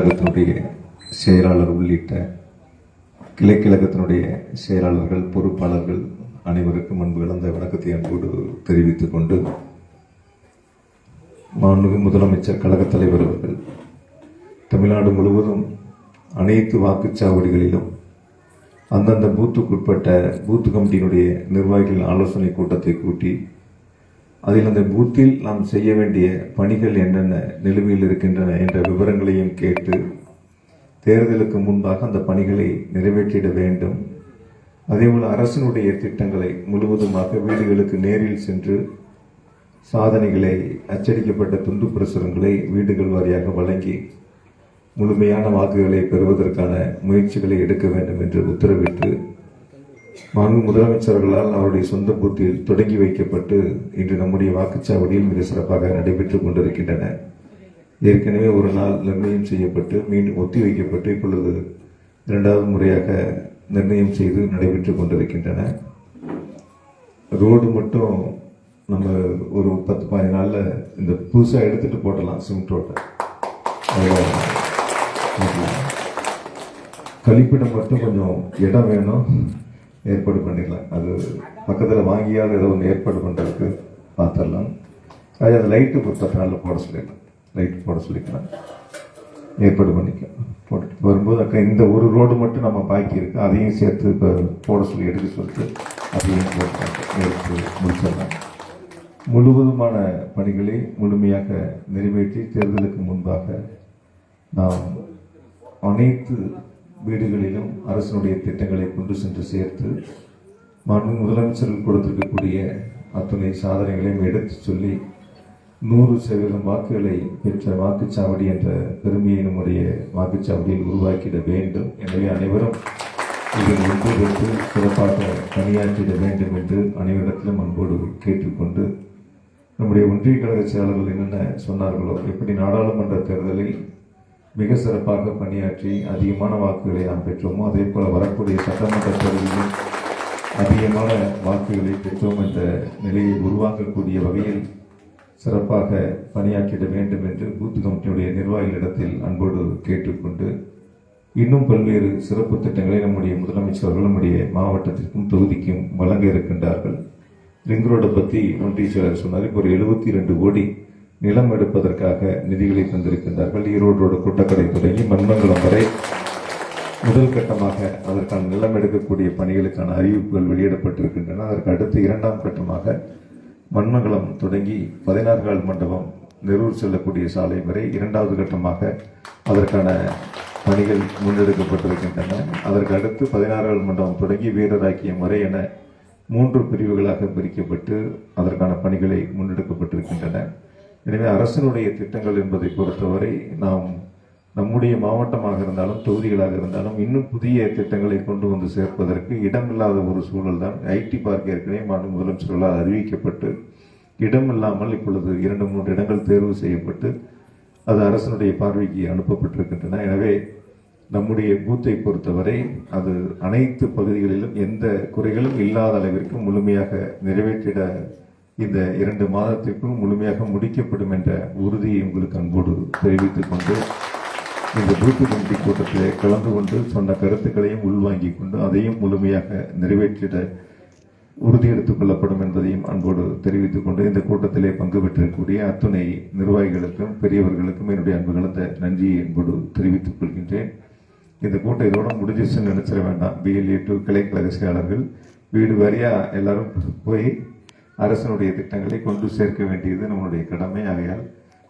கழகத்தினுடைய செயலாளர் உள்ளிட்ட கிளைக்கழகத்தினுடைய செயலாளர்கள், பொறுப்பாளர்கள் அனைவருக்கும் அன்பு கலந்த வணக்கத்தை அன்போடு தெரிவித்துக் கொண்டு, மாண்புமிகு முதலமைச்சர் கழகத் தலைவர் அவர்கள் தமிழ்நாடு முழுவதும் அனைத்து வாக்குச்சாவடிகளிலும் அந்தந்த பூத்துக்குட்பட்ட பூத்து கமிட்டியினுடைய நிர்வாகிகள் ஆலோசனை கூட்டத்தை கூட்டி அதில் அந்த பூத்தில் நாம் செய்ய வேண்டிய பணிகள் என்னென்ன நிலுவையில் இருக்கின்றன என்ற விவரங்களையும் கேட்டு தேர்தலுக்கு முன்பாக அந்த பணிகளை நிறைவேற்றிட வேண்டும். அதேபோல் அரசினுடைய திட்டங்களை முழுவதுமாக வீடுகளுக்கு நேரில் சென்று சாதனைகளை, அச்சடிக்கப்பட்ட துண்டு பிரசுரங்களை வீடுகள் வாரியாக வழங்கி முழுமையான வாக்குகளை பெறுவதற்கான முயற்சிகளை எடுக்க வேண்டும் என்று உத்தரவிட்டு மாண்பு முதலமைச்சர்களால் அவருடைய சொந்த பூத்தில் தொடங்கி வைக்கப்பட்டு இன்று நம்முடைய வாக்குச்சாவடியில் மிக சிறப்பாக நடைபெற்றுக் கொண்டிருக்கின்றன. ஏற்கனவே ஒரு நாள் நிர்ணயம் செய்யப்பட்டு மீண்டும் ஒத்தி வைக்கப்பட்டு இப்பொழுது இரண்டாவது முறையாக நிர்ணயம் செய்து நடைபெற்றுக் கொண்டிருக்கின்றன. ரோடு மட்டும் நம்ம ஒரு 10-15 நாள்ல இந்த புதுசாக எடுத்துட்டு போட்டலாம். சிமெண்ட் ரோட்டை கழிப்பிடம் மட்டும் கொஞ்சம் இடம் வேணும், ஏற்பாடு பண்ணிடலாம். அது பக்கத்தில் வாங்கியாவது ஏதோ ஒன்று ஏற்பாடு பண்ணுறதுக்கு பார்த்துடலாம். அது லைட்டு ஒரு 10 நாளில் போட சொல்லிடலாம். லைட் போட சொல்லிக்கலாம், ஏற்பாடு பண்ணிக்கலாம். போட்டுட்டு வரும்போது இந்த ஒரு ரோடு மட்டும் நம்ம பாக்கி இருக்கு, அதையும் சேர்த்து இப்போ போட சொல்லி எடுக்க சொல்லிட்டு அதையும் போட்டு முடிச்சிடலாம். முழுவதுமான பணிகளை முழுமையாக நிறைவேற்றி தேர்தலுக்கு முன்பாக நாம் அனைத்து வீடுகளிலும் அரசினுடைய திட்டங்களை கொண்டு சென்று சேர்த்து மாண்பு முதலமைச்சர்கள் கொடுத்திருக்கக்கூடிய அத்துணை சாதனைகளையும் எடுத்து சொல்லி 100% வாக்குகளை பெற்ற வாக்குச்சாவடி என்ற பெருமையை நம்முடைய வாக்குச்சாவடியில் உருவாக்கிட வேண்டும். எனவே அனைவரும் இதில் ஒன்று வைத்து சிறப்பாக பணியாற்றிட வேண்டும் என்று அனைவரிடத்திலும் அன்போடு கேட்டுக்கொண்டு, நம்முடைய ஒன்றிய கழக செயலாளர்கள் என்னென்ன சொன்னார்களோ, எப்படி நாடாளுமன்ற தேர்தலில் மிக சிறப்பாக பணியாற்றி அதிகமான வாக்குகளை நாம் பெற்றோமோ, அதே போல வரக்கூடிய சட்டமன்ற தேர்தலில் அதிகமான வாக்குகளை பெற்றோம் என்ற நிலையை உருவாக்கக்கூடிய வகையில் சிறப்பாக பணியாற்றிட வேண்டும் என்று பூத்து கமிட்டியுடைய நிர்வாகிகளிடத்தில் அன்போடு கேட்டுக்கொண்டு, இன்னும் பல்வேறு சிறப்பு திட்டங்களை நம்முடைய முதலமைச்சர்கள் நம்முடைய மாவட்டத்திற்கும் தொகுதிக்கும் வழங்க இருக்கின்றார்கள். ரிங் ரோடை பற்றி ஒன்றிய செயலர் சொன்னார். இப்போ ஒரு 72 கோடி நிலம் எடுப்பதற்காக நிதிகளை தந்திருக்கின்றார்கள். ஈரோடு ரோடு கூட்டக்கடை தொடங்கி மண்மங்கலம் வரை முதல் கட்டமாக அதற்கான நிலம் எடுக்கக்கூடிய பணிகளுக்கான அறிவிப்புகள் வெளியிடப்பட்டிருக்கின்றன. அதற்கு அடுத்து 2ஆம் கட்டமாக மண்மங்கலம் தொடங்கி 16 கால் மண்டபம் நெரூர் செல்லக்கூடிய சாலை வரை 2வது கட்டமாக அதற்கான பணிகள் முன்னெடுக்கப்பட்டிருக்கின்றன. அதற்கு அடுத்து 16 கால் மண்டபம் தொடங்கி வீரராக்கியம் வரை என 3 பிரிவுகளாக பிரிக்கப்பட்டு அதற்கான பணிகளை முன்னெடுக்கப்பட்டிருக்கின்றன. எனவே அரசினுடைய திட்டங்கள் என்பதை பொறுத்தவரை நாம் நம்முடைய மாவட்டமாக இருந்தாலும் தொகுதிகளாக இருந்தாலும் இன்னும் புதிய திட்டங்களை கொண்டு வந்து சேர்ப்பதற்கு இடமில்லாத ஒரு சூழல் தான். ஐடி பார்க் ஏற்கனவே மாநில முதலமைச்சர்களால் அறிவிக்கப்பட்டு இடமில்லாமல் இப்பொழுது 2-3 இடங்கள் தேர்வு செய்யப்பட்டு அது அரசினுடைய பார்வைக்கு அனுப்பப்பட்டிருக்கின்றன. எனவே நம்முடைய பூத்தை பொறுத்தவரை அது அனைத்து பகுதிகளிலும் எந்த குறைகளும் இல்லாத அளவிற்கு முழுமையாக நிறைவேற்றிட இந்த 2 மாதத்திற்குள் முழுமையாக முடிக்கப்படும் என்ற உறுதியை உங்களுக்கு அன்போடு தெரிவித்துக் கொண்டு, இந்த பூத்து கமிட்டி கூட்டத்தில் கலந்து கொண்டு சொன்ன கருத்துக்களையும் உள்வாங்கிக் கொண்டு அதையும் முழுமையாக நிறைவேற்றிட உறுதி எடுத்துக் கொள்ளப்படும் என்பதையும் அன்போடு தெரிவித்துக் கொண்டு, இந்த கூட்டத்திலே பங்கு பெற்றிருக்கக்கூடிய அத்துணை நிர்வாகிகளுக்கும் பெரியவர்களுக்கும் என்னுடைய அன்பு கலந்த நன்றியை அன்போடு தெரிவித்துக் கொள்கின்றேன். இந்த கூட்டம் இதோட முடிஞ்சிச்சுன்னு நினைச்சிட வேண்டாம். BLA 2 கிளைக்கழக செயலாளர்கள் வீடு வாரியா எல்லாரும் போய் அரசனுடைய திட்டங்களை கொண்டு சேர்க்க வேண்டியது நம்மளுடைய கடமை. ஆகையால்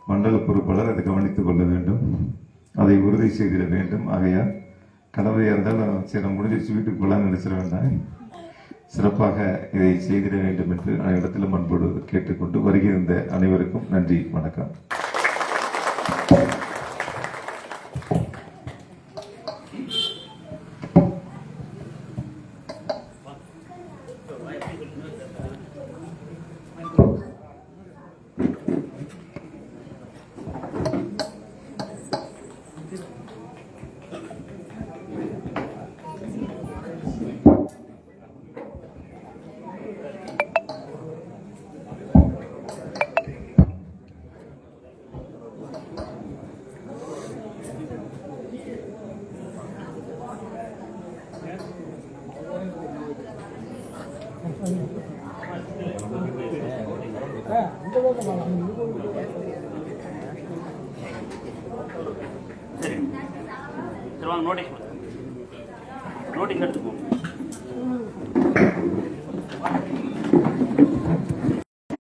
மண்டல பொறுப்பாளர் அதை கவனித்துக் கொள்ள வேண்டும், அதை உறுதி செய்திட வேண்டும். ஆகையால் கணவரையாக இருந்தாலும் சரி முடிஞ்சிருச்சு வீட்டுக்கு போகலான்னு நினைச்சிட வேண்டாம், சிறப்பாக இதை செய்திட வேண்டும் என்று அனைவரிடத்திலும் அன்போடு கேட்டுக்கொண்டு வருகின்ற அனைவருக்கும் நன்றி, வணக்கம். சரி சரி வாங்க நோட்டீஸ் நோட்டீஸ் எடுத்துக்கோங்க.